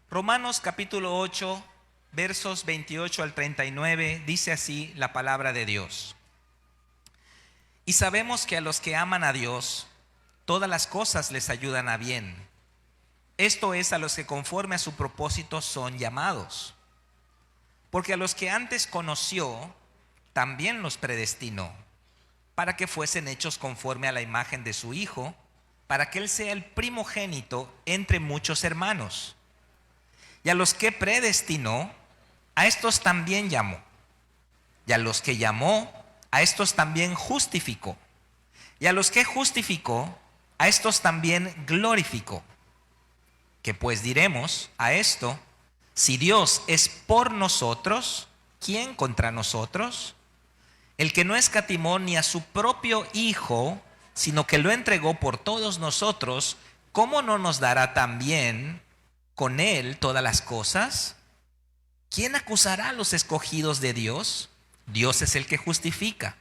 Romanos capítulo 8, versos 28 al 39, dice así la palabra de Dios. Y sabemos que a los que aman a Dios, todas las cosas les ayudan a bien. Esto es, a los que conforme a su propósito son llamados. Porque a los que antes conoció, también los predestinó, para que fuesen hechos conforme a la imagen de su Hijo, para que Él sea el primogénito entre muchos hermanos. Y a los que predestinó, a estos también llamó. Y a los que llamó, a estos también justificó. Y a los que justificó, a estos también glorificó. Que pues diremos a esto: si Dios es por nosotros, ¿quién contra nosotros? El que no escatimó ni a su propio Hijo, sino que lo entregó por todos nosotros, ¿cómo no nos dará también con Él todas las cosas? ¿Quién acusará a los escogidos de Dios? Dios es el que justifica.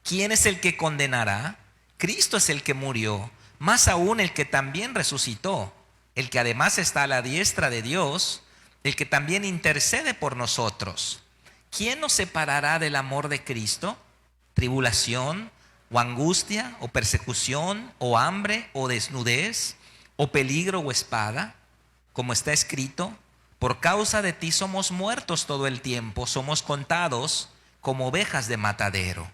¿Quién es el que condenará? Cristo es el que murió, más aún el que también resucitó, el que además está a la diestra de Dios, el que también intercede por nosotros. ¿Quién nos separará del amor de Cristo? ¿Tribulación, o angustia, o persecución, o hambre, o desnudez, o peligro, o espada? Como está escrito: por causa de ti somos muertos todo el tiempo, somos contados como ovejas de matadero.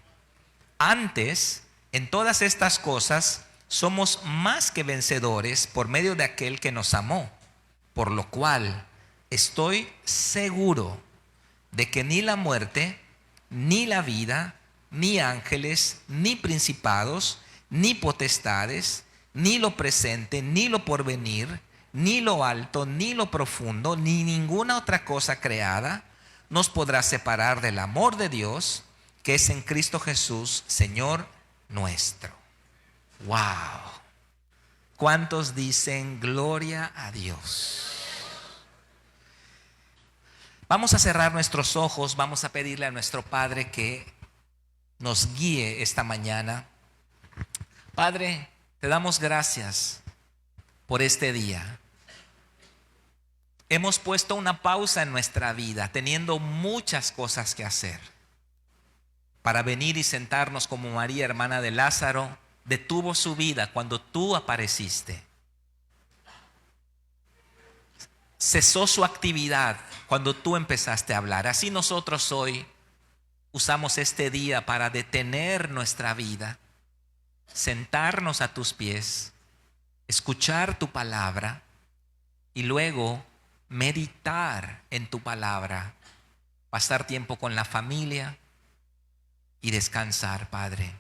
Antes, en todas estas cosas, somos más que vencedores por medio de aquel que nos amó. Por lo cual, estoy seguro de que ni la muerte, ni la vida, ni ángeles, ni principados, ni potestades, ni lo presente, ni lo porvenir, ni lo alto, ni lo profundo, ni ninguna otra cosa creada nos podrá separar del amor de Dios que es en Cristo Jesús, Señor nuestro. ¡Wow! ¿Cuántos dicen gloria a Dios? Vamos a cerrar nuestros ojos, vamos a pedirle a nuestro Padre que nos guíe esta mañana. Padre, te damos gracias por este día. Hemos puesto una pausa en nuestra vida, teniendo muchas cosas que hacer, para venir y sentarnos como María, hermana de Lázaro, detuvo su vida cuando tú apareciste. Cesó su actividad cuando tú empezaste a hablar. Así nosotros hoy usamos este día para detener nuestra vida, sentarnos a tus pies, escuchar tu palabra y luego meditar en tu palabra, pasar tiempo con la familia y descansar, Padre.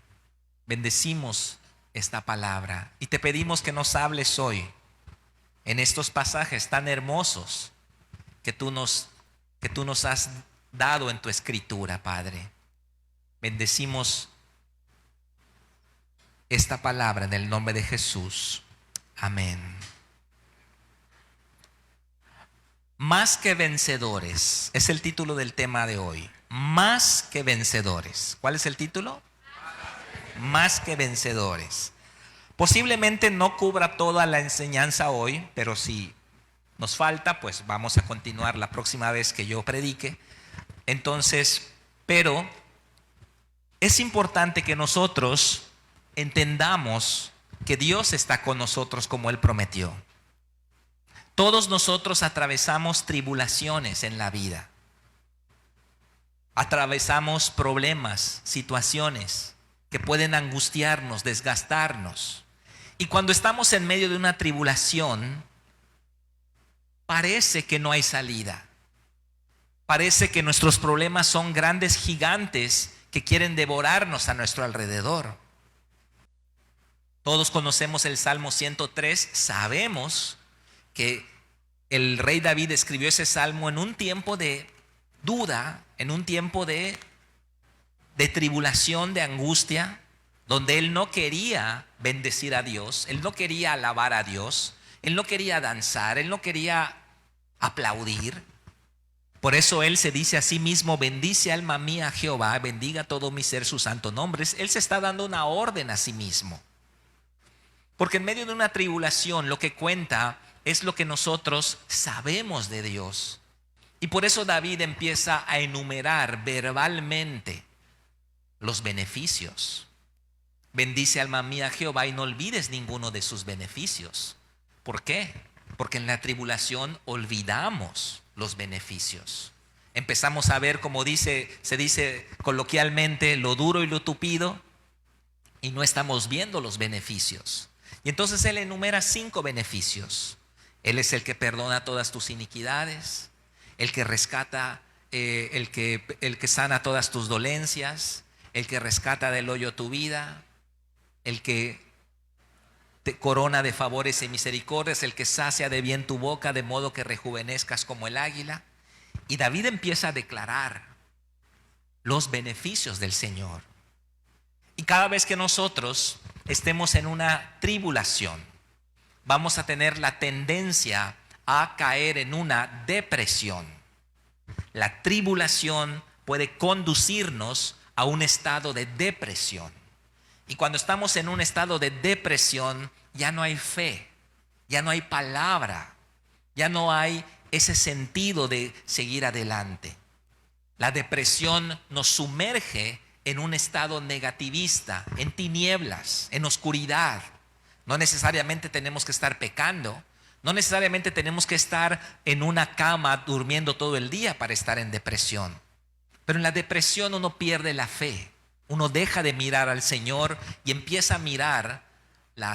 Bendecimos esta palabra y te pedimos que nos hables hoy en estos pasajes tan hermosos que tú nos has dado en tu escritura, Padre. Bendecimos esta palabra en el nombre de Jesús. Amén. Más que vencedores es el título del tema de hoy. Más que vencedores. ¿Cuál es el título? Más que vencedores. Posiblemente no cubra toda la enseñanza hoy, pero si nos falta, pues vamos a continuar la próxima vez que yo predique. Entonces, pero es importante que nosotros entendamos que Dios está con nosotros como Él prometió. Todos nosotros atravesamos tribulaciones en la vida. Atravesamos problemas, situaciones que pueden angustiarnos, desgastarnos. Y cuando estamos en medio de una tribulación, parece que no hay salida. Parece que nuestros problemas son grandes gigantes que quieren devorarnos a nuestro alrededor. Todos conocemos el Salmo 103, sabemos que el rey David escribió ese salmo en un tiempo de duda, en un tiempo de tribulación, de angustia, donde él no quería bendecir a Dios, él no quería alabar a Dios, él no quería danzar, él no quería aplaudir. Por eso él se dice a sí mismo: bendice alma mía a Jehová, bendiga todo mi ser su santo nombre. Él se está dando una orden a sí mismo. Porque en medio de una tribulación lo que cuenta es lo que nosotros sabemos de Dios. Y por eso David empieza a enumerar verbalmente los beneficios. Bendice alma mía a Jehová y no olvides ninguno de sus beneficios. ¿Por qué? Porque en la tribulación olvidamos los beneficios. Empezamos a ver, como se dice coloquialmente, lo duro y lo tupido, y no estamos viendo los beneficios. Y entonces él enumera 5 beneficios. Él es el que perdona todas tus iniquidades, el que rescata, el que sana todas tus dolencias, el que rescata del hoyo tu vida, el que te corona de favores y misericordias, el que sacia de bien tu boca, de modo que rejuvenezcas como el águila. Y David empieza a declarar los beneficios del Señor. Y cada vez que nosotros estemos en una tribulación, vamos a tener la tendencia a caer en una depresión. La tribulación puede conducirnos a un estado de depresión. Y cuando estamos en un estado de depresión, ya no hay fe, ya no hay palabra, ya no hay ese sentido de seguir adelante. La depresión nos sumerge en un estado negativista, en tinieblas, en oscuridad. No necesariamente tenemos que estar pecando, no necesariamente tenemos que estar en una cama durmiendo todo el día para estar en depresión. Pero en la depresión uno pierde la fe, uno deja de mirar al Señor y empieza a mirar la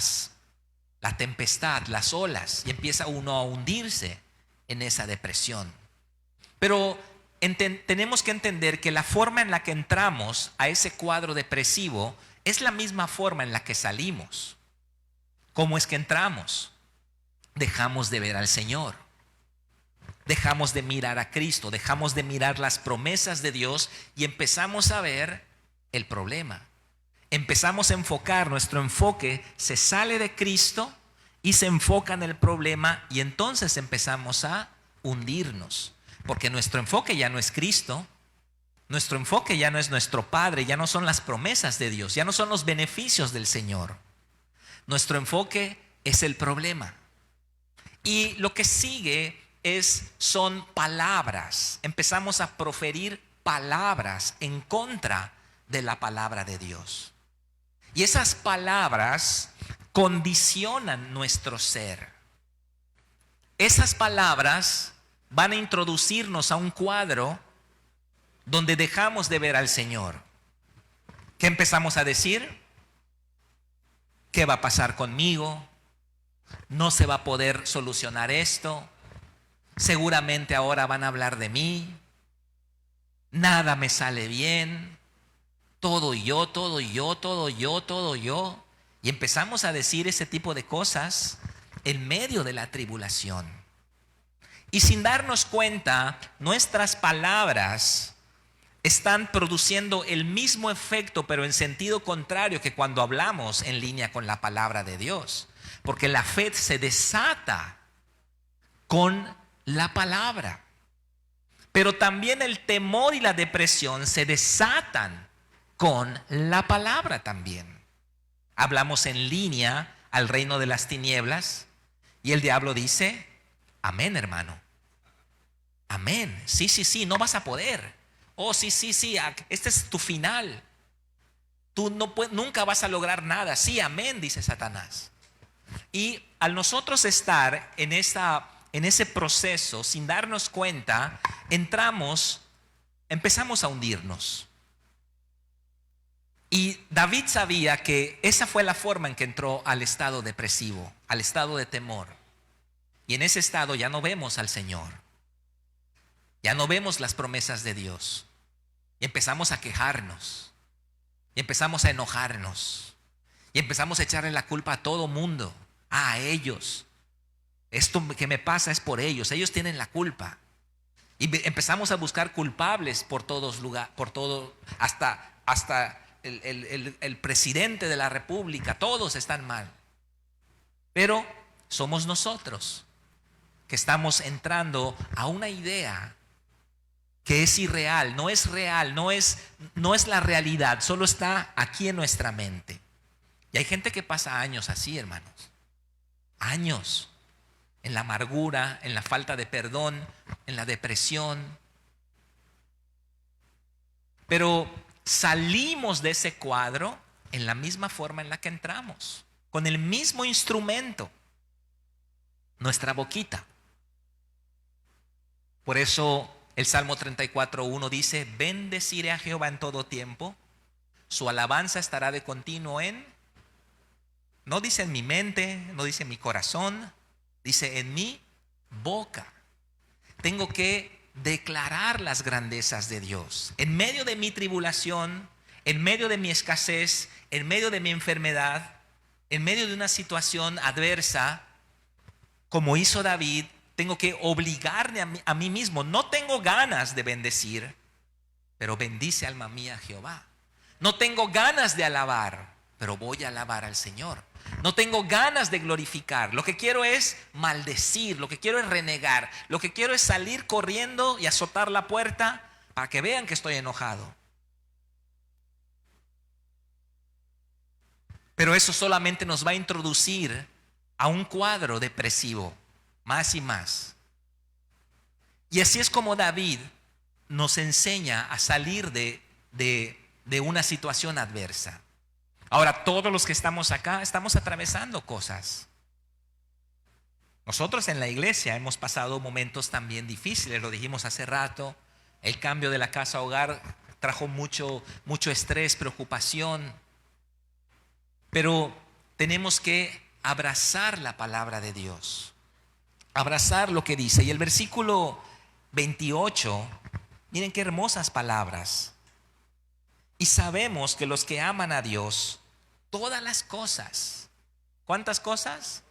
tempestad, las olas, y empieza uno a hundirse en esa depresión. Pero tenemos que entender que la forma en la que entramos a ese cuadro depresivo es la misma forma en la que salimos. ¿Cómo es que entramos? Dejamos de ver al Señor, dejamos de mirar a Cristo, dejamos de mirar las promesas de Dios y empezamos a ver el problema. Empezamos a enfocar, nuestro enfoque se sale de Cristo y se enfoca en el problema, y entonces empezamos a hundirnos, porque nuestro enfoque ya no es Cristo, nuestro enfoque ya no es nuestro Padre, ya no son las promesas de Dios, ya no son los beneficios del Señor. Nuestro enfoque es el problema. Y lo que sigue son palabras. Empezamos a proferir palabras en contra de la palabra de Dios. Y esas palabras condicionan nuestro ser. Esas palabras van a introducirnos a un cuadro donde dejamos de ver al Señor. ¿Qué empezamos a decir? ¿Qué va a pasar conmigo? No se va a poder solucionar esto. Seguramente ahora van a hablar de mí. Nada me sale bien. Todo yo, todo yo, todo yo, todo yo. Y empezamos a decir ese tipo de cosas en medio de la tribulación. Y sin darnos cuenta, nuestras palabras están produciendo el mismo efecto, pero en sentido contrario que cuando hablamos en línea con la palabra de Dios. Porque la fe se desata con la palabra. Pero también el temor y la depresión se desatan con la palabra también. Hablamos en línea al reino de las tinieblas y el diablo dice: amén, hermano. Amén. Sí, sí, sí, no vas a poder. Oh, sí, sí, sí, este es tu final. Tú nunca vas a lograr nada. Sí, amén, dice Satanás. Y al nosotros estar en ese proceso, sin darnos cuenta, empezamos a hundirnos. Y David sabía que esa fue la forma en que entró al estado depresivo, al estado de temor. Y en ese estado ya no vemos al Señor, ya no vemos las promesas de Dios. Y empezamos a quejarnos, y empezamos a enojarnos, y empezamos a echarle la culpa a todo mundo. A ellos. Esto que me pasa es por ellos. Ellos tienen la culpa. Y empezamos a buscar culpables por todos lugares, por todo, hasta el presidente de la República. Todos están mal. Pero somos nosotros que estamos entrando a una idea que es irreal, no es real, no es la realidad, solo está aquí en nuestra mente. Y hay gente que pasa años así, hermanos. Años en la amargura, en la falta de perdón, en la depresión. Pero salimos de ese cuadro en la misma forma en la que entramos, con el mismo instrumento, nuestra boquita. Por eso el Salmo 34:1 dice: bendeciré a Jehová en todo tiempo, su alabanza estará de continuo no dice en mi mente, no dice en mi corazón, dice en mi boca. Tengo que declarar las grandezas de Dios. En medio de mi tribulación, en medio de mi escasez, en medio de mi enfermedad, en medio de una situación adversa, como hizo David, tengo que obligarme a mí mismo. No tengo ganas de bendecir, pero bendice alma mía Jehová. No tengo ganas de alabar, pero voy a alabar al Señor. No tengo ganas de glorificar. Lo que quiero es maldecir, lo que quiero es renegar, lo que quiero es salir corriendo y azotar la puerta para que vean que estoy enojado. Pero eso solamente nos va a introducir a un cuadro depresivo, más y más. Y así es como David nos enseña a salir de una situación adversa. Ahora, todos los que estamos acá estamos atravesando cosas. Nosotros en la iglesia hemos pasado momentos también difíciles, lo dijimos hace rato. El cambio de la casa a hogar trajo mucho estrés, preocupación. Pero tenemos que abrazar la palabra de Dios, abrazar lo que dice. Y el versículo 28, miren qué hermosas palabras. Y sabemos que los que aman a Dios, todas las cosas, ¿cuántas cosas?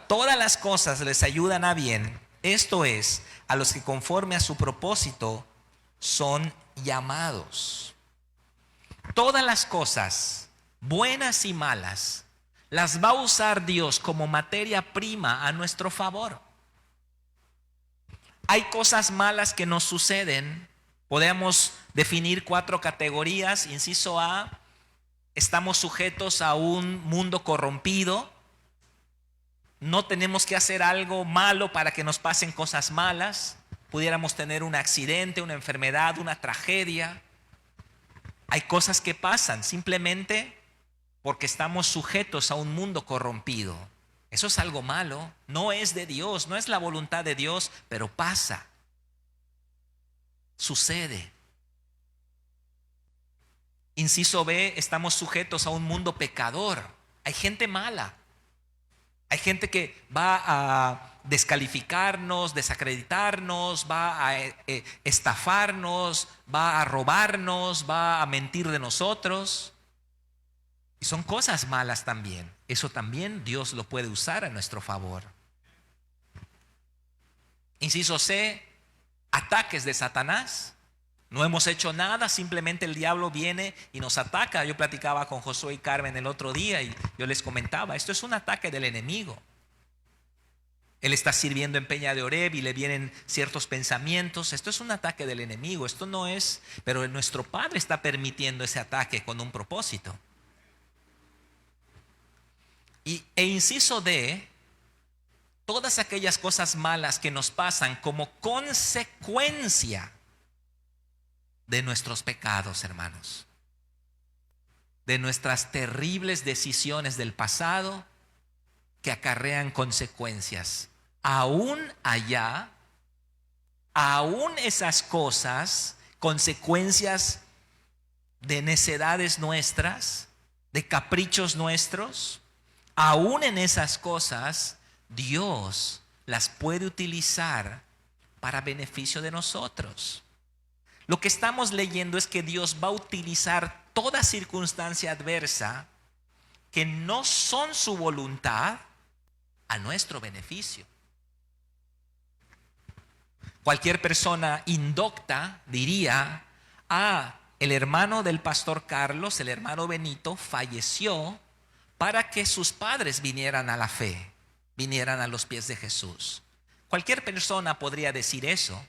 Todas las cosas les ayudan a bien. Esto es, a los que conforme a su propósito son llamados. Todas las cosas, buenas y malas, las va a usar Dios como materia prima a nuestro favor. Hay cosas malas que nos suceden. Podemos definir 4 categorías. Inciso A, estamos sujetos a un mundo corrompido. No tenemos que hacer algo malo para que nos pasen cosas malas. Pudiéramos tener un accidente, una enfermedad, una tragedia. Hay cosas que pasan simplemente porque estamos sujetos a un mundo corrompido. Eso es algo malo, no es de Dios, no es la voluntad de Dios, pero pasa. Sucede. Inciso B, estamos sujetos a un mundo pecador. Hay gente mala. Hay gente que va a descalificarnos, desacreditarnos, va a estafarnos, va a robarnos, va a mentir de nosotros. Y son cosas malas también. Eso también Dios lo puede usar a nuestro favor. Inciso C, ataques de Satanás. No hemos hecho nada, simplemente el diablo viene y nos ataca. Yo platicaba con Josué y Carmen el otro día y yo les comentaba, esto es un ataque del enemigo. Él está sirviendo en Peña de Oreb y le vienen ciertos pensamientos. Esto es un ataque del enemigo, esto no es, pero nuestro Padre está permitiendo ese ataque con un propósito. E inciso D, todas aquellas cosas malas que nos pasan como consecuencia de nuestros pecados, hermanos, de nuestras terribles decisiones del pasado que acarrean consecuencias. Aún allá, aún esas cosas, consecuencias de necedades nuestras, de caprichos nuestros, aún en esas cosas, Dios las puede utilizar para beneficio de nosotros. Lo que estamos leyendo es que Dios va a utilizar toda circunstancia adversa que no son su voluntad a nuestro beneficio. Cualquier persona indocta diría, el hermano del pastor Carlos, el hermano Benito, falleció para que sus padres vinieran a la fe, vinieran a los pies de Jesús. Cualquier persona podría decir eso.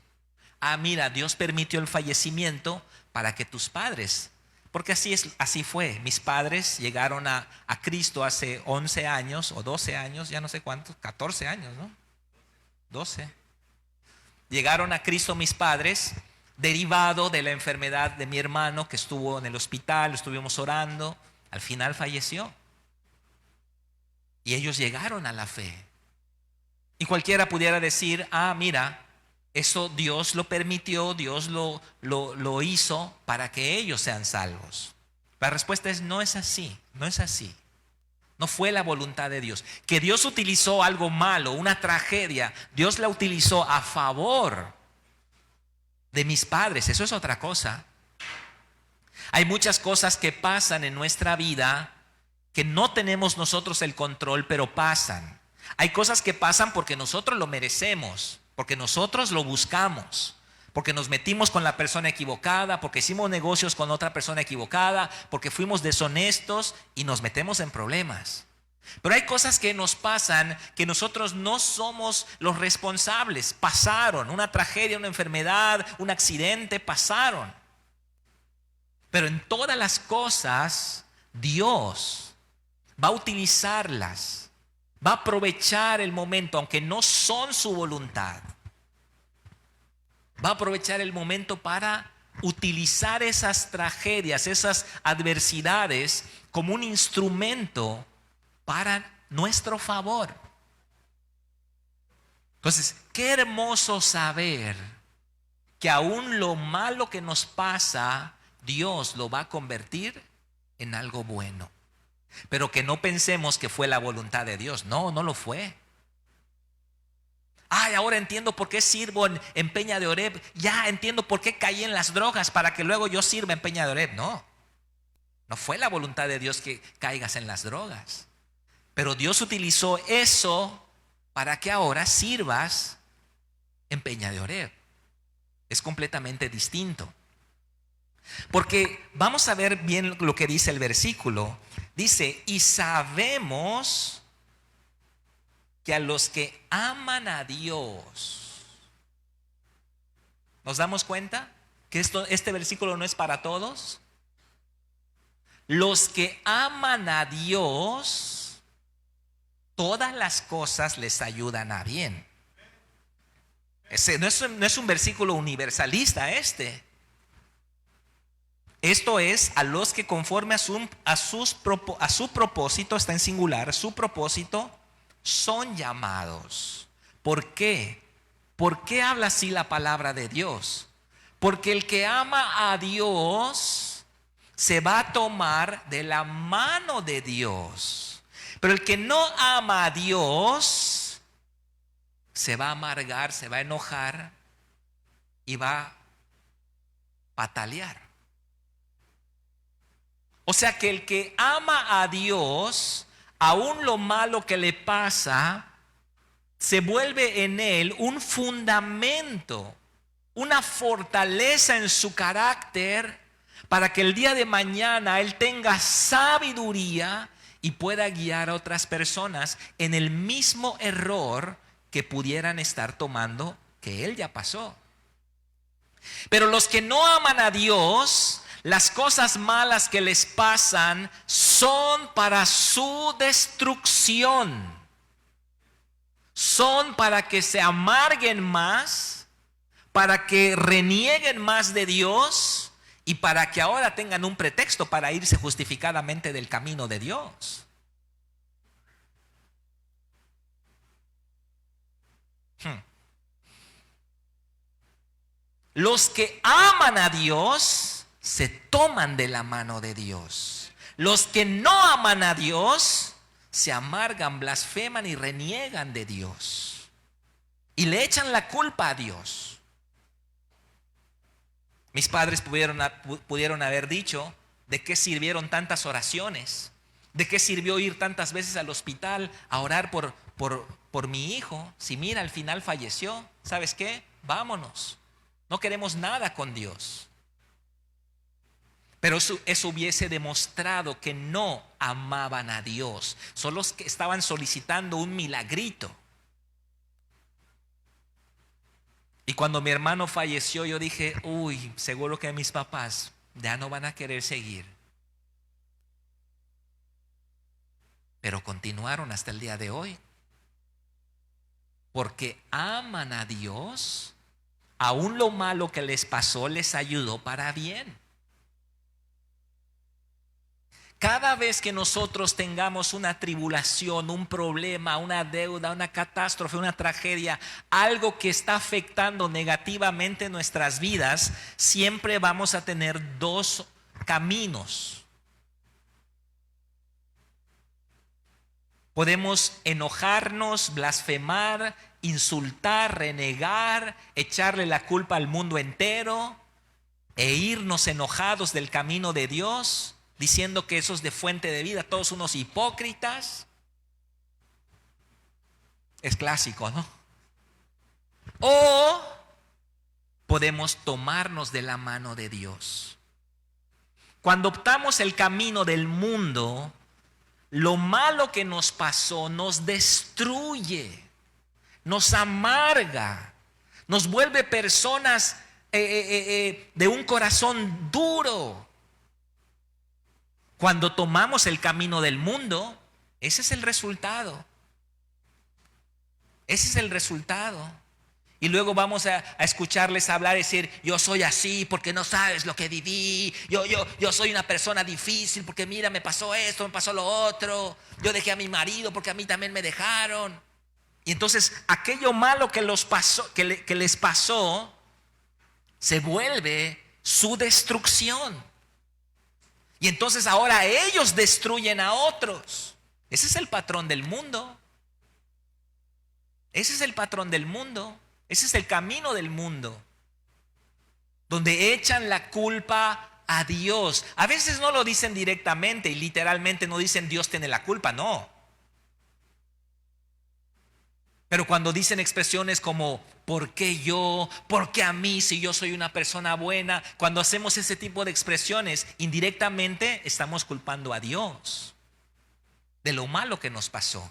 Mira, Dios permitió el fallecimiento para que tus padres, porque así fue. Mis padres llegaron a Cristo hace 11 años o 12 años, ya no sé cuántos, 14 años, ¿no? 12. Llegaron a Cristo mis padres, derivado de la enfermedad de mi hermano que estuvo en el hospital, estuvimos orando, al final falleció. Y ellos llegaron a la fe. Y cualquiera pudiera decir, mira, eso Dios lo permitió, Dios lo hizo para que ellos sean salvos. La respuesta es, no es así, no es así. No fue la voluntad de Dios. Que Dios utilizó algo malo, una tragedia, Dios la utilizó a favor de mis padres. Eso es otra cosa. Hay muchas cosas que pasan en nuestra vida que no tenemos nosotros el control, pero pasan. Hay cosas que pasan porque nosotros lo merecemos, porque nosotros lo buscamos, porque nos metimos con la persona equivocada, porque hicimos negocios con otra persona equivocada, porque fuimos deshonestos y nos metemos en problemas. Pero hay cosas que nos pasan que nosotros no somos los responsables. Pasaron, una tragedia, una enfermedad, un accidente, pasaron. Pero en todas las cosas, Dios va a utilizarlas, va a aprovechar el momento, aunque no son su voluntad. Va a aprovechar el momento para utilizar esas tragedias, esas adversidades como un instrumento para nuestro favor. Entonces, qué hermoso saber que aún lo malo que nos pasa, Dios lo va a convertir en algo bueno. Pero que no pensemos que fue la voluntad de Dios. No, no lo fue. Ahora entiendo por qué sirvo en Peña de Oreb. Ya entiendo por qué caí en las drogas para que luego yo sirva en Peña de Oreb. No, no fue la voluntad de Dios que caigas en las drogas. Pero Dios utilizó eso para que ahora sirvas en Peña de Oreb. Es completamente distinto. Porque vamos a ver bien lo que dice el versículo. Dice, y sabemos que a los que aman a Dios, ¿nos damos cuenta que este versículo no es para todos? Los que aman a Dios, todas las cosas les ayudan a bien. Ese no es un versículo universalista este. Esto es a los que conforme a su propósito, está en singular, su propósito, son llamados. ¿Por qué? ¿Por qué habla así la palabra de Dios? Porque el que ama a Dios se va a tomar de la mano de Dios. Pero el que no ama a Dios se va a amargar, se va a enojar y va a patalear. O sea que el que ama a Dios, aún lo malo que le pasa, se vuelve en él un fundamento, una fortaleza en su carácter para que el día de mañana él tenga sabiduría y pueda guiar a otras personas en el mismo error que pudieran estar tomando que él ya pasó. Pero los que no aman a Dios, las cosas malas que les pasan son para su destrucción. Son para que se amarguen más, para que renieguen más de Dios y para que ahora tengan un pretexto para irse justificadamente del camino de Dios. Los que aman a Dios se toman de la mano de Dios. Los que no aman a Dios se amargan, blasfeman y reniegan de Dios. Y le echan la culpa a Dios. Mis padres pudieron haber dicho, ¿de qué sirvieron tantas oraciones? ¿De qué sirvió ir tantas veces al hospital a orar por mi hijo? Si mira, al final falleció. ¿Sabes qué? Vámonos. No queremos nada con Dios. Pero eso hubiese demostrado que no amaban a Dios. Son los que estaban solicitando un milagrito. Y cuando mi hermano falleció, yo dije, seguro que mis papás ya no van a querer seguir. Pero continuaron hasta el día de hoy. porque aman a Dios, aún lo malo que les pasó les ayudó para bien. Cada vez que nosotros tengamos una tribulación, un problema, una deuda, una catástrofe, una tragedia, algo que está afectando negativamente nuestras vidas, siempre vamos a tener dos caminos. Podemos enojarnos, blasfemar, insultar, renegar, echarle la culpa al mundo entero e irnos enojados del camino de Dios, diciendo que esos de fuente de vida, todos unos hipócritas. Es clásico, ¿no? O podemos tomarnos de la mano de Dios. Cuando optamos el camino del mundo, lo malo que nos pasó nos destruye, nos amarga, nos vuelve personas de un corazón duro. Cuando tomamos el camino del mundo, ese es el resultado. Ese es el resultado. Y luego vamos a escucharles hablar y decir, yo soy así porque no sabes lo que viví. Yo soy una persona difícil porque mira, me pasó esto, me pasó lo otro. Yo dejé a mi marido porque a mí también me dejaron. Y entonces aquello malo que les pasó se vuelve su destrucción. Y entonces ahora ellos destruyen a otros. Ese es el patrón del mundo. Ese es el patrón del mundo. Ese es el camino del mundo, donde echan la culpa a Dios. A veces no lo dicen directamente y literalmente no dicen Dios tiene la culpa, no. Pero cuando dicen expresiones como ¿por qué yo? ¿Por qué a mí si yo soy una persona buena? Cuando hacemos ese tipo de expresiones, indirectamente estamos culpando a Dios de lo malo que nos pasó.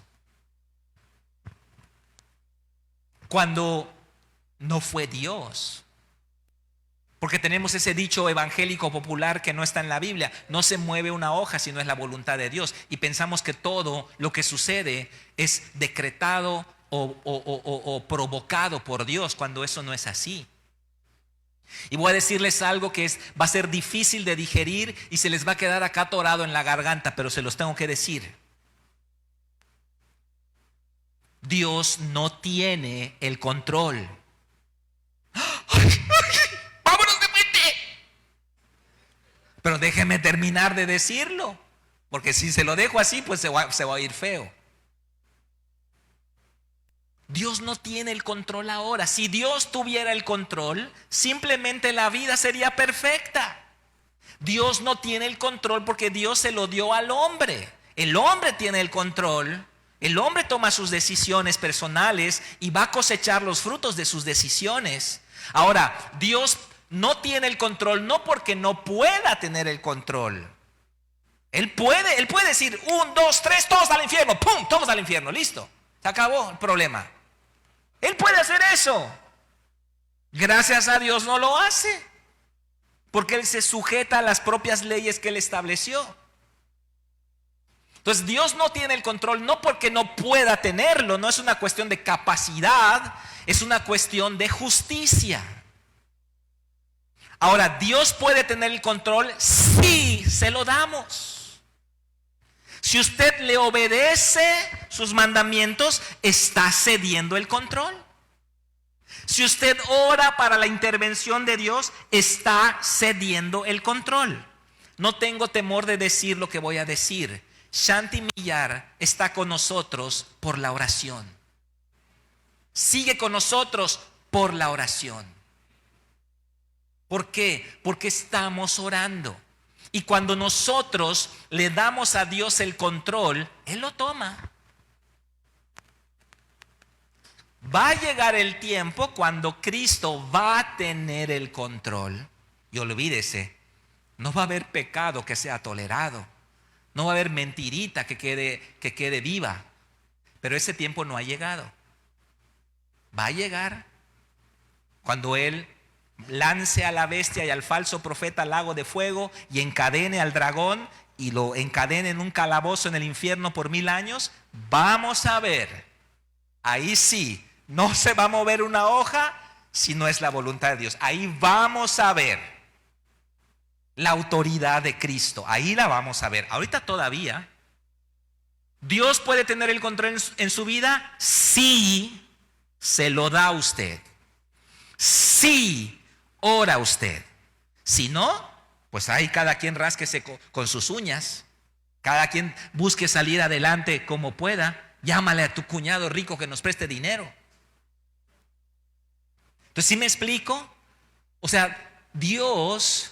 Cuando no fue Dios. Porque tenemos ese dicho evangélico popular que no está en la Biblia: no se mueve una hoja si no es la voluntad de Dios. Y pensamos que todo lo que sucede es decretado o provocado por Dios, cuando eso no es así. Y voy a decirles algo que va a ser difícil de digerir y se les va a quedar acá atorado en la garganta, pero se los tengo que decir. Dios no tiene el control. ¡Vámonos de mente! Pero déjeme terminar de decirlo, porque si se lo dejo así, pues se va a ir feo. Dios no tiene el control ahora. Si Dios tuviera el control, simplemente la vida sería perfecta. Dios no tiene el control porque Dios se lo dio al hombre. El hombre tiene el control. El hombre toma sus decisiones personales y va a cosechar los frutos de sus decisiones. Ahora, Dios no tiene el control, no porque no pueda tener el control. Él puede decir 1, 2, 3, todos al infierno, ¡pum! Todos al infierno, listo. Se acabó el problema. Él puede hacer eso. Gracias a Dios no lo hace, porque Él se sujeta a las propias leyes que Él estableció. Entonces Dios no tiene el control, no porque no pueda tenerlo, no es una cuestión de capacidad, es una cuestión de justicia. Ahora, Dios puede tener el control si se lo damos. Si usted le obedece sus mandamientos, está cediendo el control. Si usted ora para la intervención de Dios, está cediendo el control. No tengo temor de decir lo que voy a decir. Shanti Millar está con nosotros por la oración. Sigue con nosotros por la oración. ¿Por qué? Porque estamos orando. Y cuando nosotros le damos a Dios el control, Él lo toma. Va a llegar el tiempo cuando Cristo va a tener el control. Y olvídese, no va a haber pecado que sea tolerado. No va a haber mentirita que quede viva. Pero ese tiempo no ha llegado. Va a llegar cuando Él lance a la bestia y al falso profeta al lago de fuego y encadene al dragón y lo encadene en un calabozo en el infierno por 1000 años. Vamos a ver, ahí sí, No se va a mover una hoja si no es la voluntad de Dios. Ahí vamos a ver la autoridad de Cristo. Ahí la vamos a ver. Ahorita todavía. ¿Dios puede tener el control en su vida? Sí, se lo da a usted. Sí, ora usted. Si no, pues ahí cada quien rásquese con sus uñas. Cada quien busque salir adelante como pueda. Llámale a tu cuñado rico que nos preste dinero. Entonces, ¿sí me explico? O sea, Dios...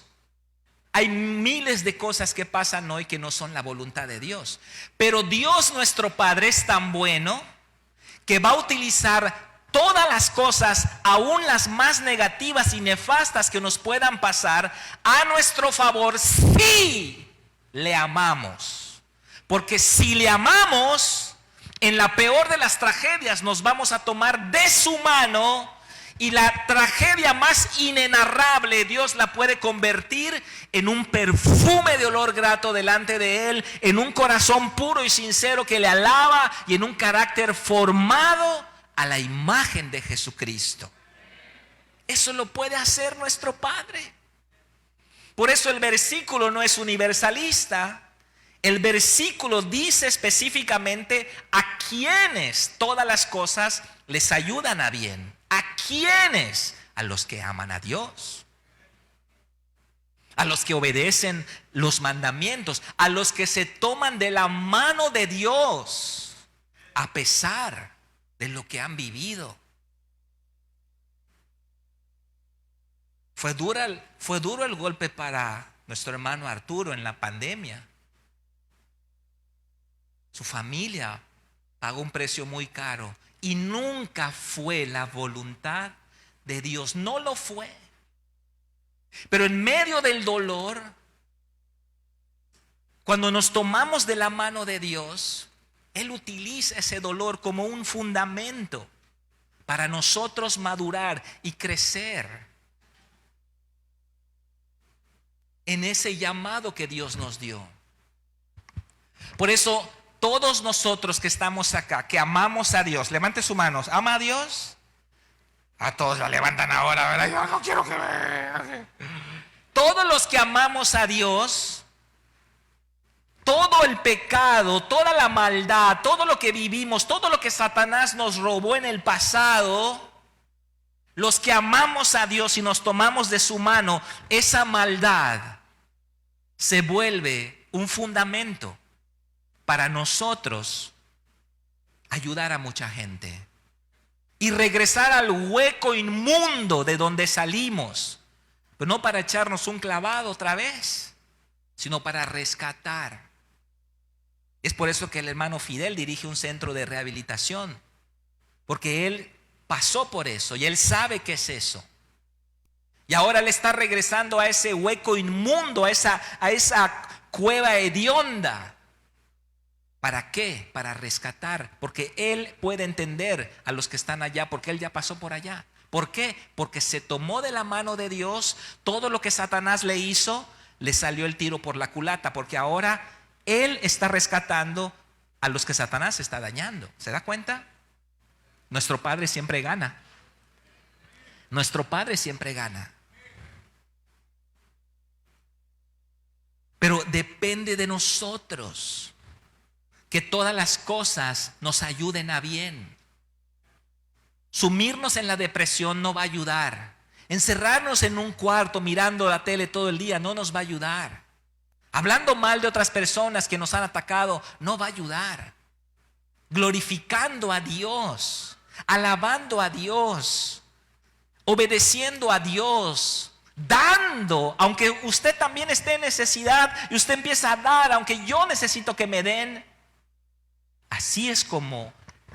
Hay miles de cosas que pasan hoy que no son la voluntad de Dios. Pero Dios nuestro Padre es tan bueno que va a utilizar todas las cosas, aún las más negativas y nefastas que nos puedan pasar, a nuestro favor si le amamos. Porque si le amamos, en la peor de las tragedias nos vamos a tomar de su mano. Y la tragedia más inenarrable Dios la puede convertir en un perfume de olor grato delante de Él, en un corazón puro y sincero que le alaba y en un carácter formado a la imagen de Jesucristo. Eso lo puede hacer nuestro Padre. Por eso el versículo no es universalista. El versículo dice específicamente a quienes todas las cosas les ayudan a bien. ¿A quiénes? A los que aman a Dios, a los que obedecen los mandamientos, a los que se toman de la mano de Dios a pesar de lo que han vivido. Fue duro el golpe para nuestro hermano Arturo en la pandemia. Su familia pagó un precio muy caro. Y nunca fue la voluntad de Dios, no lo fue. Pero en medio del dolor, cuando nos tomamos de la mano de Dios, Él utiliza ese dolor como un fundamento para nosotros madurar y crecer en ese llamado que Dios nos dio. Por eso, todos nosotros que estamos acá, que amamos a Dios, levante sus manos. ¿Ama a Dios? A todos la levantan ahora, ¿verdad? Yo no quiero que vean. Todos los que amamos a Dios, todo el pecado, toda la maldad, todo lo que vivimos, todo lo que Satanás nos robó en el pasado, los que amamos a Dios y nos tomamos de su mano, esa maldad se vuelve un fundamento para nosotros ayudar a mucha gente y regresar al hueco inmundo de donde salimos, pero no para echarnos un clavado otra vez, sino para rescatar. Es por eso que el hermano Fidel dirige un centro de rehabilitación, porque él pasó por eso y él sabe qué es eso. Y ahora le está regresando a ese hueco inmundo, a esa cueva hedionda. ¿Para qué? Para rescatar, porque Él puede entender a los que están allá, porque Él ya pasó por allá. ¿Por qué? Porque se tomó de la mano de Dios. Todo lo que Satanás le hizo, le salió el tiro por la culata, porque ahora Él está rescatando a los que Satanás está dañando. ¿Se da cuenta? Nuestro Padre siempre gana. Nuestro Padre siempre gana. Pero depende de nosotros que todas las cosas nos ayuden a bien. Sumirnos en la depresión no va a ayudar. Encerrarnos en un cuarto mirando la tele todo el día no nos va a ayudar. Hablando mal de otras personas que nos han atacado no va a ayudar. Glorificando a Dios, alabando a Dios, obedeciendo a Dios, dando, aunque usted también esté en necesidad y usted empieza a dar, aunque yo necesito que me den. Así es como,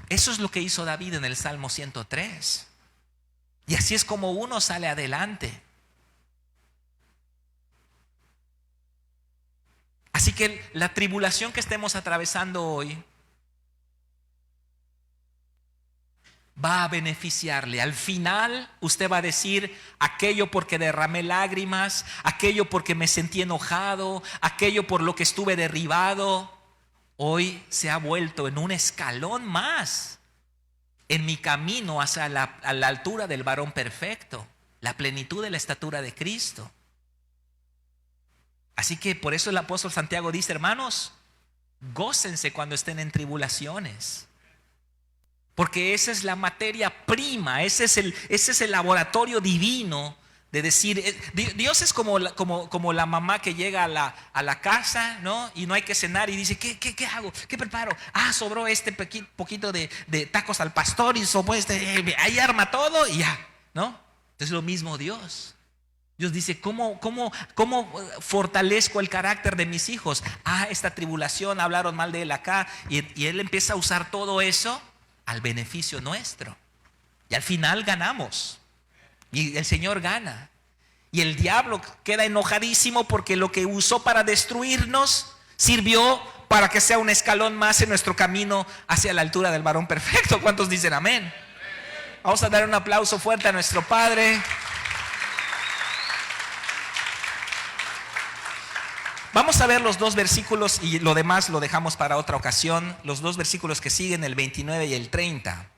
eso es lo que hizo David en el Salmo 103. Y así es como uno sale adelante. Así que la tribulación que estemos atravesando hoy va a beneficiarle. Al final usted va a decir: aquello porque derramé lágrimas, aquello porque me sentí enojado, aquello por lo que estuve derribado, hoy se ha vuelto en un escalón más en mi camino hacia a la altura del varón perfecto, la plenitud de la estatura de Cristo. Así que por eso el apóstol Santiago dice, hermanos, gócense cuando estén en tribulaciones. Porque esa es la materia prima, ese es el laboratorio divino de decir, Dios es como la mamá que llega a la casa, ¿no? Y no hay que cenar y dice, ¿qué hago? ¿Qué preparo? Sobró este poquito de tacos al pastor y sobró ahí arma todo y ya, ¿no? Es lo mismo Dios. Dios dice, ¿cómo fortalezco el carácter de mis hijos? Esta tribulación, hablaron mal de él acá, y Él empieza a usar todo eso al beneficio nuestro. Y al final ganamos. Y el Señor gana. Y el diablo queda enojadísimo porque lo que usó para destruirnos sirvió para que sea un escalón más en nuestro camino hacia la altura del varón perfecto. ¿Cuántos dicen amén? Vamos a dar un aplauso fuerte a nuestro Padre. Vamos a ver los dos versículos y lo demás lo dejamos para otra ocasión. Los dos versículos que siguen, el 29 y el 30.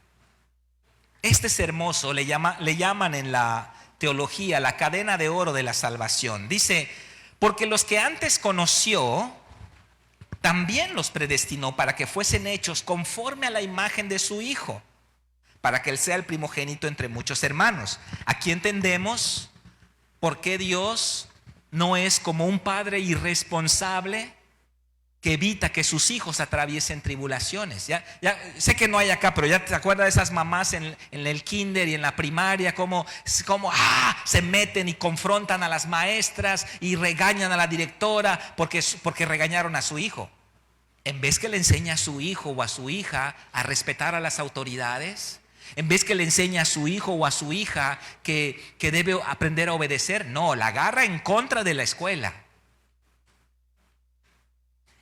Este es hermoso, le llaman en la teología la cadena de oro de la salvación. Dice, porque los que antes conoció, también los predestinó para que fuesen hechos conforme a la imagen de su Hijo, para que Él sea el primogénito entre muchos hermanos. Aquí entendemos por qué Dios no es como un padre irresponsable que evita que sus hijos atraviesen tribulaciones. Ya sé que no hay acá, pero ya te acuerdas de esas mamás en el kinder y en la primaria, cómo se meten y confrontan a las maestras y regañan a la directora porque regañaron a su hijo. En vez que le enseñe a su hijo o a su hija a respetar a las autoridades, en vez que le enseñe a su hijo o a su hija que debe aprender a obedecer, no, la agarra en contra de la escuela.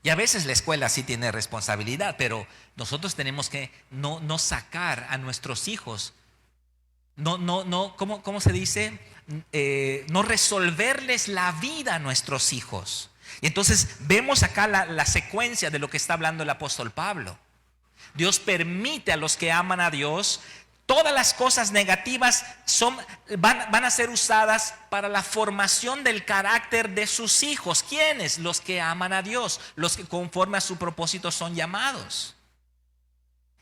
Y a veces la escuela sí tiene responsabilidad, pero nosotros tenemos que no sacar a nuestros hijos, ¿cómo se dice? No resolverles la vida a nuestros hijos. Y entonces vemos acá la secuencia de lo que está hablando el apóstol Pablo. Dios permite a los que aman a Dios, todas las cosas negativas van a ser usadas para la formación del carácter de sus hijos. ¿Quiénes? Los que aman a Dios, los que conforme a su propósito son llamados.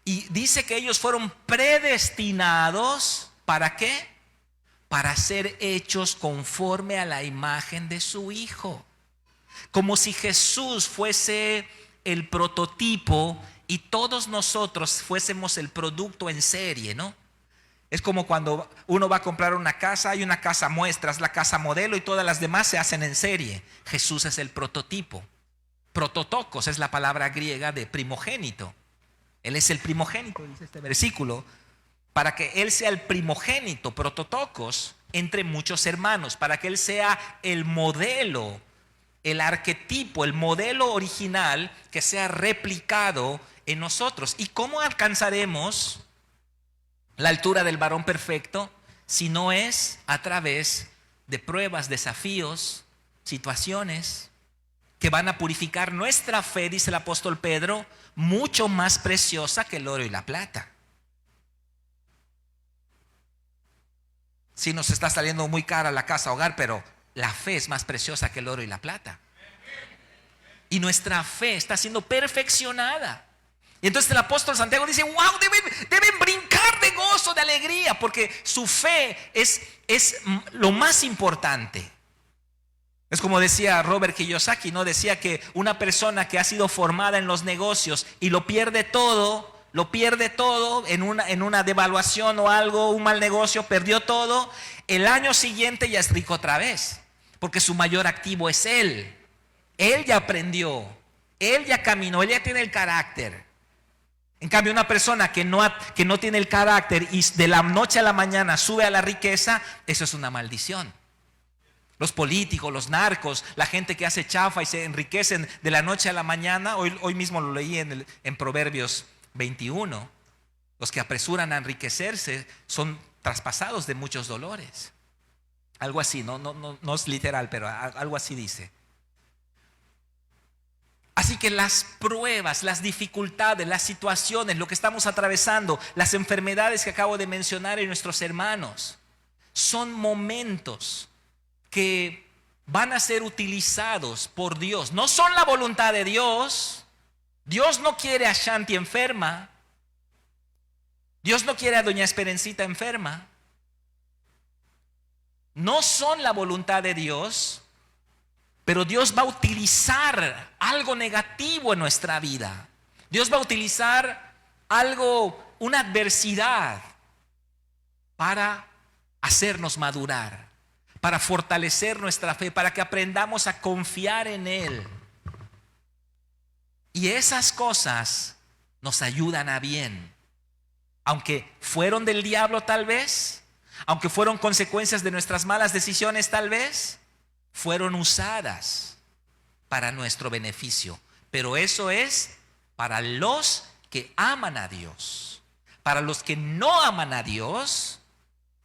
Y dice que ellos fueron predestinados, ¿para qué? Para ser hechos conforme a la imagen de su Hijo. Como si Jesús fuese el prototipo y todos nosotros fuésemos el producto en serie, ¿no? Es como cuando uno va a comprar una casa, hay una casa muestra, es la casa modelo y todas las demás se hacen en serie. Jesús es el prototipo. Prototokos es la palabra griega de primogénito. Él es el primogénito, dice este versículo, para que Él sea el primogénito, prototokos, entre muchos hermanos, para que Él sea el modelo, el arquetipo, el modelo original que sea replicado en nosotros. ¿Y cómo alcanzaremos la altura del varón perfecto si no es a través de pruebas, desafíos, situaciones que van a purificar nuestra fe, dice el apóstol Pedro, mucho más preciosa que el oro y la plata? Sí, nos está saliendo muy cara la casa hogar, pero la fe es más preciosa que el oro y la plata. Y nuestra fe está siendo perfeccionada. Y entonces el apóstol Santiago dice, wow, deben brincar de gozo, de alegría, porque su fe es lo más importante. Es como decía Robert Kiyosaki, ¿no? Decía que una persona que ha sido formada en los negocios y lo pierde todo en una devaluación o algo, un mal negocio, perdió todo, el año siguiente ya es rico otra vez, porque su mayor activo es él. Él ya aprendió, él ya caminó, él ya tiene el carácter. En cambio, una persona que no tiene el carácter y de la noche a la mañana sube a la riqueza, eso es una maldición. Los políticos, los narcos, la gente que hace chafa y se enriquecen de la noche a la mañana, hoy mismo lo leí en Proverbios 21, los que apresuran a enriquecerse son traspasados de muchos dolores. Algo así, no es literal, pero algo así dice. Así que las pruebas, las dificultades, las situaciones, lo que estamos atravesando, las enfermedades que acabo de mencionar en nuestros hermanos, son momentos que van a ser utilizados por Dios. No son la voluntad de Dios. Dios no quiere a Shanti enferma. Dios no quiere a doña Esperancita enferma. No son la voluntad de Dios. Pero Dios va a utilizar algo negativo en nuestra vida. Dios va a utilizar algo, una adversidad, para hacernos madurar, para fortalecer nuestra fe, para que aprendamos a confiar en Él. Y esas cosas nos ayudan a bien. Aunque fueron del diablo tal vez, aunque fueron consecuencias de nuestras malas decisiones tal vez, fueron usadas para nuestro beneficio. Pero eso es para los que aman a Dios. Para los que no aman a Dios,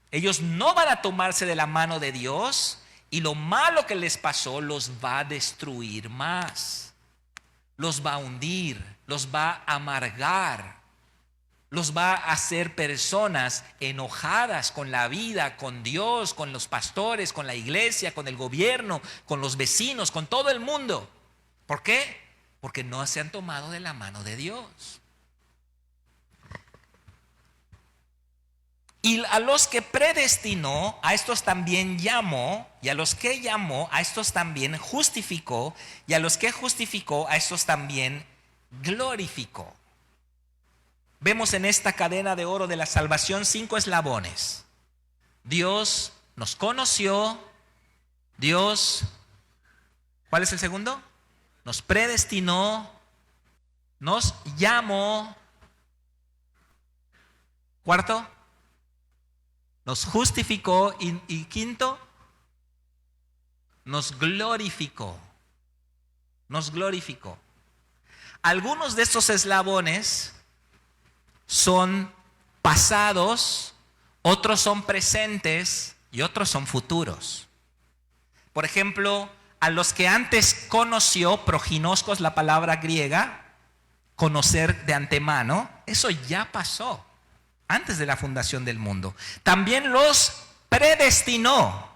ellos no van a tomarse de la mano de Dios, y lo malo que les pasó los va a destruir más. Los va a hundir, los va a amargar. Los va a hacer personas enojadas con la vida, con Dios, con los pastores, con la iglesia, con el gobierno, con los vecinos, con todo el mundo. ¿Por qué? Porque no se han tomado de la mano de Dios. Y a los que predestinó, a estos también llamó, y a los que llamó, a estos también justificó, y a los que justificó, a estos también glorificó. Vemos en esta cadena de oro de la salvación 5 eslabones. Dios nos conoció. Dios, ¿cuál es el segundo? Nos predestinó. Nos llamó. Cuarto, nos justificó. Y quinto, nos glorificó. Nos glorificó. Algunos de estos eslabones son pasados, otros son presentes y otros son futuros. Por ejemplo, a los que antes conoció, proginosko es la palabra griega, conocer de antemano, eso ya pasó antes de la fundación del mundo. También los predestinó.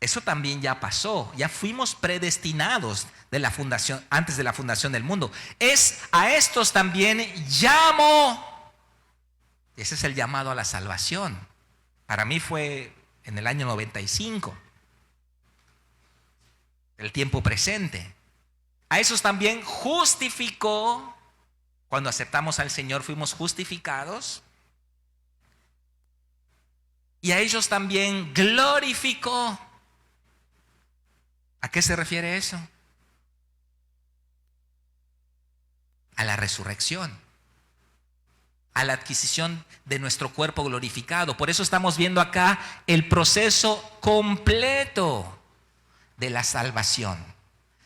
Eso también ya pasó, ya fuimos predestinados de la fundación, antes de la fundación del mundo. Es a estos también llamó. Ese es el llamado a la salvación. Para mí fue en el año 95, el tiempo presente. A esos también justificó. Cuando aceptamos al Señor fuimos justificados. Y a ellos también glorificó. ¿A qué se refiere eso? A la resurrección, a la adquisición de nuestro cuerpo glorificado. Por eso estamos viendo acá el proceso completo de la salvación.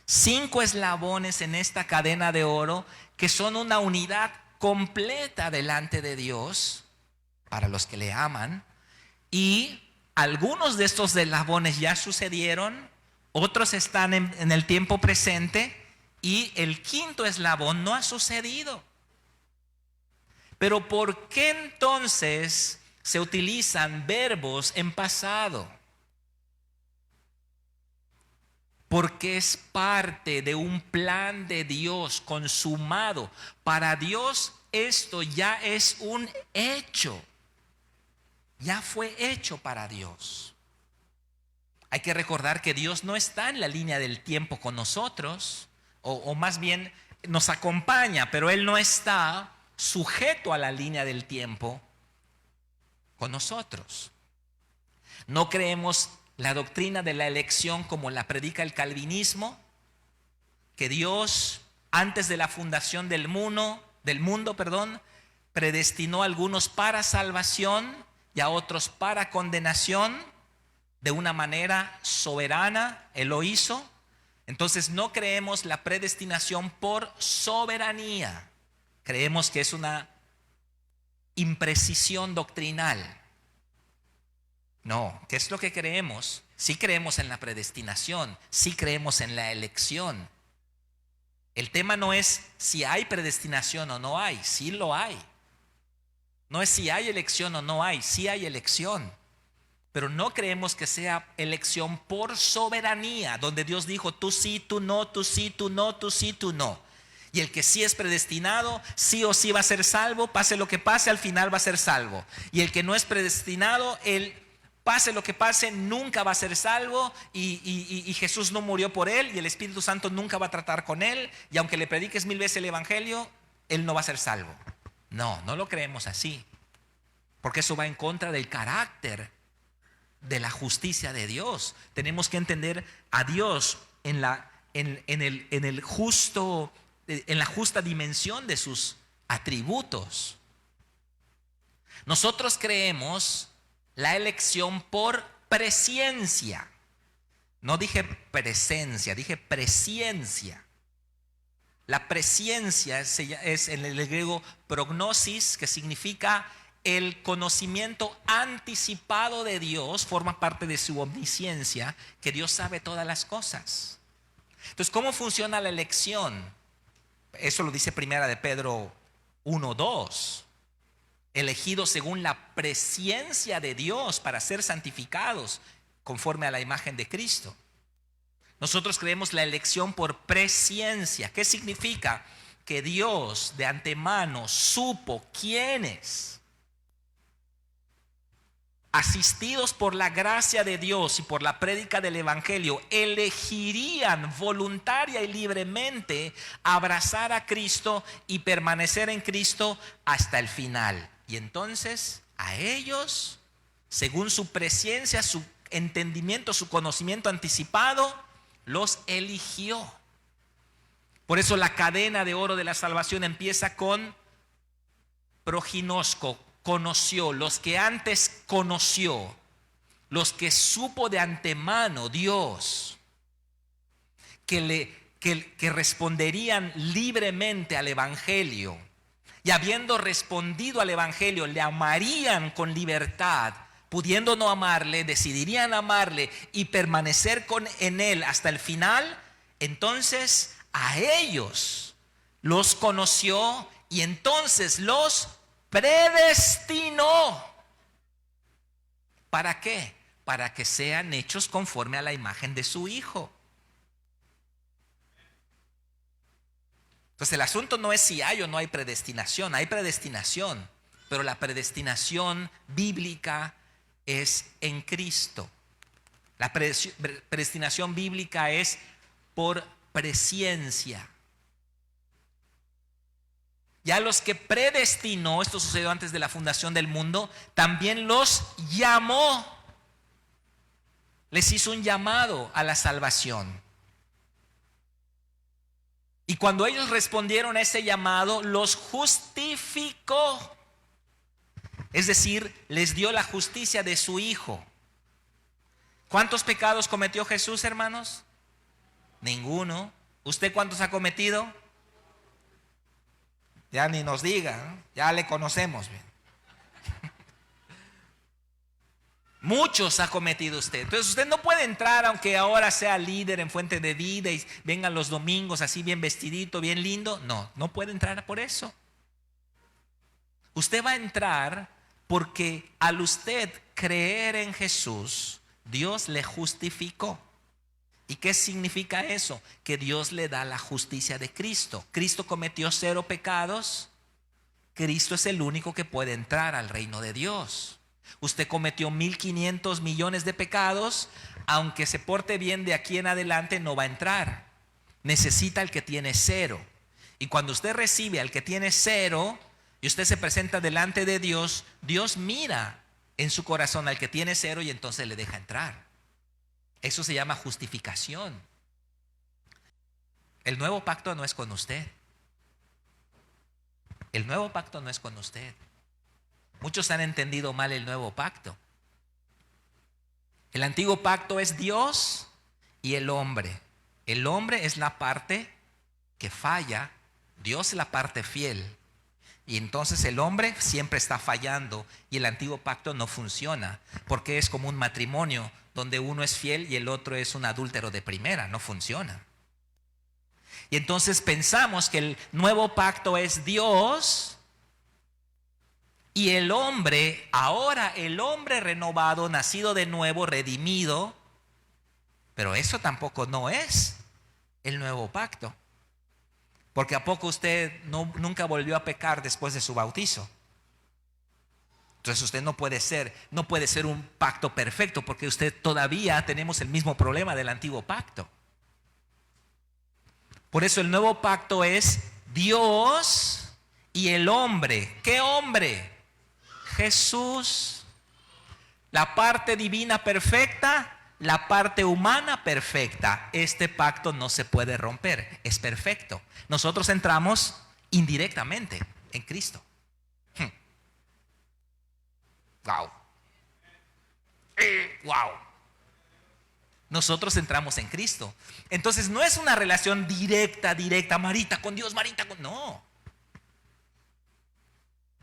5 eslabones en esta cadena de oro que son una unidad completa delante de Dios para los que le aman. Y algunos de estos eslabones ya sucedieron. Otros están en el tiempo presente, y el quinto eslabón no ha sucedido. Pero ¿por qué entonces se utilizan verbos en pasado? Porque es parte de un plan de Dios consumado. Para Dios esto ya es un hecho. Ya fue hecho para Dios. Hay que recordar que Dios no está en la línea del tiempo con nosotros, o más bien nos acompaña, pero Él no está sujeto a la línea del tiempo con nosotros. No creemos la doctrina de la elección como la predica el calvinismo, que Dios antes de la fundación del mundo, predestinó a algunos para salvación y a otros para condenación. De una manera soberana, Él lo hizo. Entonces no creemos la predestinación por soberanía. Creemos que es una imprecisión doctrinal. No, ¿qué es lo que creemos? Sí creemos en la predestinación, sí creemos en la elección, El tema no es si hay predestinación o no hay, sí lo hay. No es si hay elección o no hay, sí hay elección. Pero no creemos que sea elección por soberanía, donde Dios dijo tú sí, tú no, tú sí, tú no, tú sí, tú no. Y el que sí es predestinado, sí o sí va a ser salvo, pase lo que pase, al final va a ser salvo. Y el que no es predestinado, él, pase lo que pase, nunca va a ser salvo. Y Jesús no murió por él, y el Espíritu Santo nunca va a tratar con él. Y aunque le prediques 1000 veces el Evangelio, él no va a ser salvo. No, no lo creemos así. Porque eso va en contra del carácter de la justicia de Dios. Tenemos que entender a Dios en la justa dimensión de sus atributos. Nosotros creemos la elección por presciencia. No dije presencia, dije presciencia. La presciencia es en el griego prognosis, que significa el conocimiento anticipado de Dios, forma parte de su omnisciencia, que Dios sabe todas las cosas. Entonces, ¿cómo funciona la elección? Eso lo dice Primera de Pedro 1:2. Elegidos según la presciencia de Dios para ser santificados conforme a la imagen de Cristo. Nosotros creemos la elección por presciencia. ¿Qué significa? Que Dios de antemano supo quiénes, asistidos por la gracia de Dios y por la prédica del Evangelio, elegirían voluntaria y libremente abrazar a Cristo y permanecer en Cristo hasta el final. Y entonces a ellos, según su presciencia, su entendimiento, su conocimiento anticipado, los eligió. Por eso la cadena de oro de la salvación empieza con proginosco, conoció, los que antes conoció, los que supo de antemano Dios, que responderían libremente al Evangelio, y habiendo respondido al Evangelio, le amarían con libertad. Pudiendo no amarle, decidirían amarle y permanecer en él hasta el final. Entonces a ellos los conoció y entonces los predestinó. ¿Para qué? Para que sean hechos conforme a la imagen de su Hijo. Entonces el asunto no es si hay o no hay predestinación. Hay predestinación, pero la predestinación bíblica es en Cristo. La predestinación bíblica es por presciencia. Ya los que predestinó, esto sucedió antes de la fundación del mundo, también los llamó. Les hizo un llamado a la salvación. Y cuando ellos respondieron a ese llamado, los justificó. Es decir, les dio la justicia de su Hijo. ¿Cuántos pecados cometió Jesús, hermanos? Ninguno. ¿Usted cuántos ha cometido? Ya ni nos diga, ¿no? Ya le conocemos bien. Muchos ha cometido usted. Entonces usted no puede entrar, aunque ahora sea líder en Fuente de Vida y vengan los domingos así bien vestidito, bien lindo. No, no puede entrar por eso. Usted va a entrar porque al usted creer en Jesús, Dios le justificó. ¿Y qué significa eso? Que Dios le da la justicia de Cristo. Cristo cometió 0 pecados. Cristo es el único que puede entrar al reino de Dios. Usted cometió 1.500 millones de pecados. Aunque se porte bien de aquí en adelante, no va a entrar. Necesita el que tiene 0. Y cuando usted recibe al que tiene 0 y usted se presenta delante de Dios, Dios mira en su corazón al que tiene 0 y entonces le deja entrar. Eso se llama justificación. El nuevo pacto no es con usted. El nuevo pacto no es con usted. Muchos han entendido mal el nuevo pacto. El antiguo pacto es Dios y el hombre. El hombre es la parte que falla, Dios es la parte fiel. Y entonces el hombre siempre está fallando y el antiguo pacto no funciona, porque es como un matrimonio donde uno es fiel y el otro es un adúltero de primera. No funciona. Y entonces pensamos que el nuevo pacto es Dios y el hombre, ahora el hombre renovado, nacido de nuevo, redimido. Pero eso tampoco no es el nuevo pacto. Porque ¿a poco usted nunca volvió a pecar después de su bautizo? Entonces usted no puede ser un pacto perfecto, porque usted todavía tenemos el mismo problema del antiguo pacto. Por eso el nuevo pacto es Dios y el hombre. ¿Qué hombre? Jesús. La parte divina perfecta, la parte humana perfecta. Este pacto no se puede romper, es perfecto. Nosotros entramos indirectamente en Cristo. Wow. Wow. Nosotros entramos en Cristo. Entonces no es una relación directa, Marita con Dios, Marita con... No.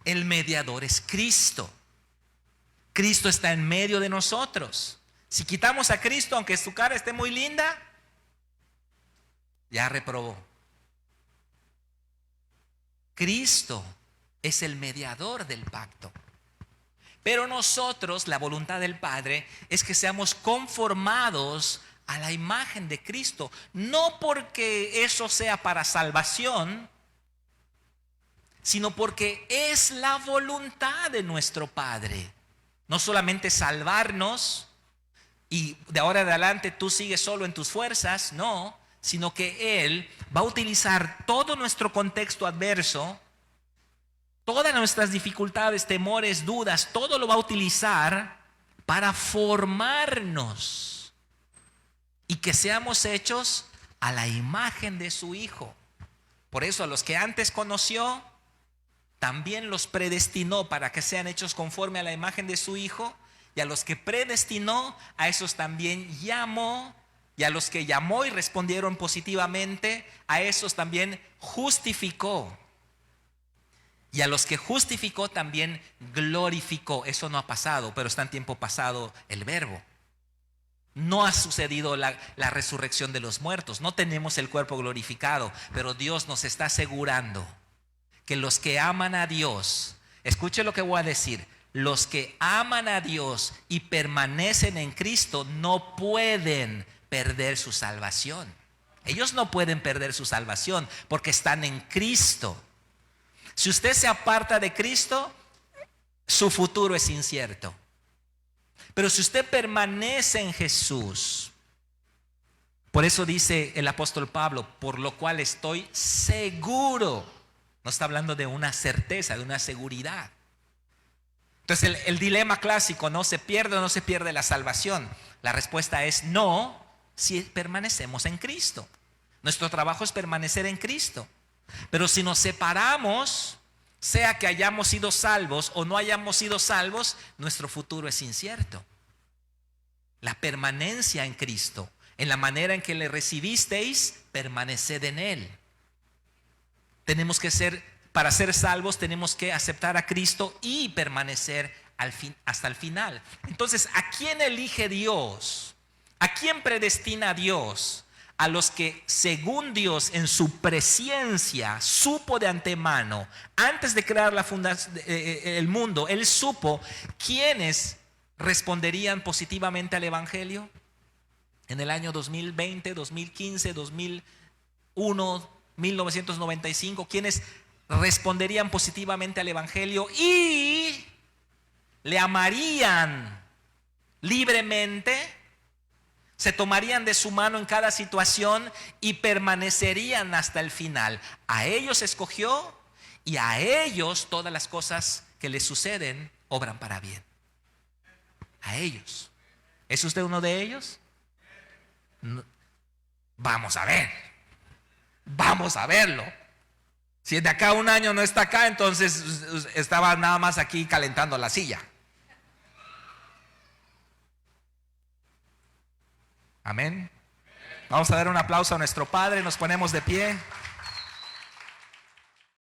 El mediador es Cristo. Cristo está en medio de nosotros. Si quitamos a Cristo, aunque su cara esté muy linda, ya reprobó. Cristo es el mediador del pacto. Pero nosotros, la voluntad del Padre es que seamos conformados a la imagen de Cristo. No porque eso sea para salvación, sino porque es la voluntad de nuestro Padre. No solamente salvarnos y de ahora en adelante tú sigues solo en tus fuerzas, no, sino que Él va a utilizar todo nuestro contexto adverso, todas nuestras dificultades, temores, dudas, todo lo va a utilizar para formarnos y que seamos hechos a la imagen de su Hijo. Por eso a los que antes conoció, también los predestinó para que sean hechos conforme a la imagen de su Hijo. Y a los que predestinó, a esos también llamó. Y a los que llamó y respondieron positivamente, a esos también justificó. Y a los que justificó también glorificó. Eso no ha pasado, pero está en tiempo pasado el verbo. No ha sucedido la resurrección de los muertos. No tenemos el cuerpo glorificado, pero Dios nos está asegurando que los que aman a Dios, escuche lo que voy a decir, los que aman a Dios y permanecen en Cristo no pueden perder su salvación. Ellos no pueden perder su salvación porque están en Cristo. Si usted se aparta de Cristo, su futuro es incierto. Pero si usted permanece en Jesús, por eso dice el apóstol Pablo, por lo cual estoy seguro. No está hablando de una certeza, de una seguridad. Entonces el dilema clásico, ¿no? ¿Se pierde o no se pierde la salvación? La respuesta es no, si permanecemos en Cristo. Nuestro trabajo es permanecer en Cristo. Pero si nos separamos, sea que hayamos sido salvos o no hayamos sido salvos, nuestro futuro es incierto. La permanencia en Cristo, en la manera en que le recibisteis, permaneced en Él. Tenemos que para ser salvos, tenemos que aceptar a Cristo y permanecer hasta el final. Entonces, ¿a quién elige Dios? ¿A quién predestina Dios? A los que, según Dios, en su presciencia, supo de antemano, antes de crear el mundo, Él supo quiénes responderían positivamente al Evangelio en el año 2020, 2015, 2001, 1995, quienes responderían positivamente al Evangelio y le amarían libremente, se tomarían de su mano en cada situación y permanecerían hasta el final. A ellos escogió y a ellos todas las cosas que les suceden obran para bien. A ellos. ¿Es usted uno de ellos? No. Vamos a ver. Vamos a verlo. Si de acá a un año no está acá, entonces estaba nada más aquí calentando la silla. Amén. Vamos a dar un aplauso a nuestro Padre, nos ponemos de pie.